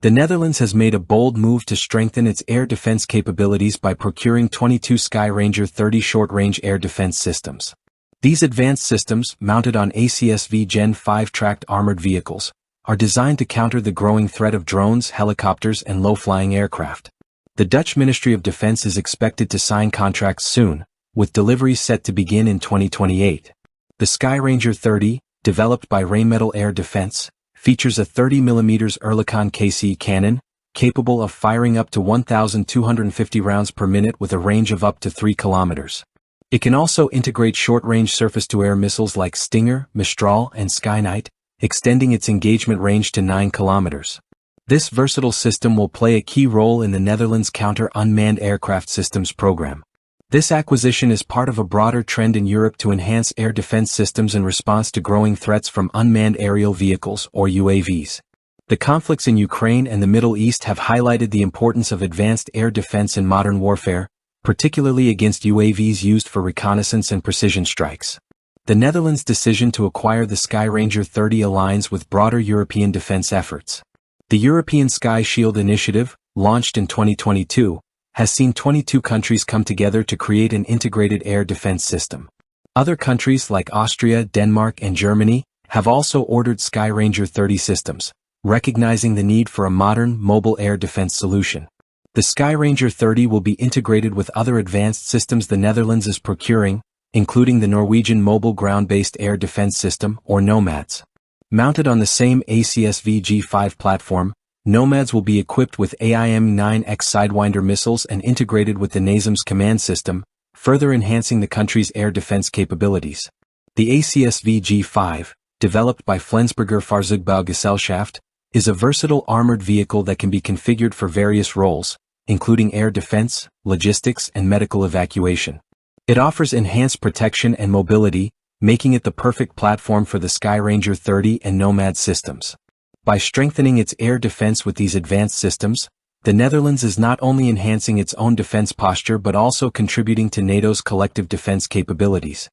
The Netherlands has made a bold move to strengthen its air defense capabilities by procuring 22 Skyranger 30 short-range air defense systems. These advanced systems, mounted on ACSV Gen 5 tracked armored vehicles, are designed to counter the growing threat of drones, helicopters, and low-flying aircraft. The Dutch Ministry of Defense is expected to sign contracts soon, with deliveries set to begin in 2028. The Skyranger 30, developed by Rheinmetall Air Defence, features a 30mm Oerlikon KC cannon, capable of firing up to 1,250 rounds per minute with a range of up to 3 kilometers. It can also integrate short-range surface-to-air missiles like Stinger, Mistral, and Skynight, extending its engagement range to 9 kilometers. This versatile system will play a key role in the Netherlands' counter-unmanned aircraft systems program. This acquisition is part of a broader trend in Europe to enhance air defense systems in response to growing threats from unmanned aerial vehicles, or UAVs. The conflicts in Ukraine and the Middle East have highlighted the importance of advanced air defense in modern warfare, particularly against UAVs used for reconnaissance and precision strikes. The Netherlands' decision to acquire the Skyranger 30 aligns with broader European defense efforts. The European Sky Shield Initiative, launched in 2022, has seen 22 countries come together to create an integrated air defense system. Other countries like Austria, Denmark, and Germany have also ordered Skyranger 30 systems, recognizing the need for a modern, mobile air defense solution. The Skyranger 30 will be integrated with other advanced systems the Netherlands is procuring, including the Norwegian Mobile Ground-Based Air Defense System, or NOMADS. Mounted on the same ACSV G5 platform, NOMADS will be equipped with AIM-9X Sidewinder missiles and integrated with the NASAMS command system, further enhancing the country's air defense capabilities. The ACSV G5, developed by Flensburger Fahrzeugbaugesellschaft, is a versatile armored vehicle that can be configured for various roles, including air defense, logistics, and medical evacuation. It offers enhanced protection and mobility, making it the perfect platform for the Skyranger 30 and NOMAD systems. By strengthening its air defense with these advanced systems, the Netherlands is not only enhancing its own defense posture but also contributing to NATO's collective defense capabilities.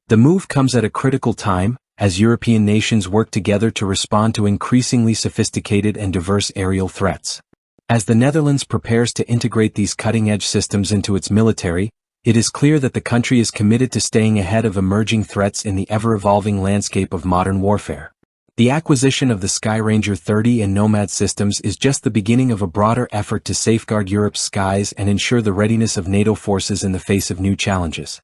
The move comes at a critical time, as European nations work together to respond to increasingly sophisticated and diverse aerial threats. As the Netherlands prepares to integrate these cutting-edge systems into its military, it is clear that the country is committed to staying ahead of emerging threats in the ever-evolving landscape of modern warfare. The acquisition of the Skyranger 30 and NOMAD systems is just the beginning of a broader effort to safeguard Europe's skies and ensure the readiness of NATO forces in the face of new challenges.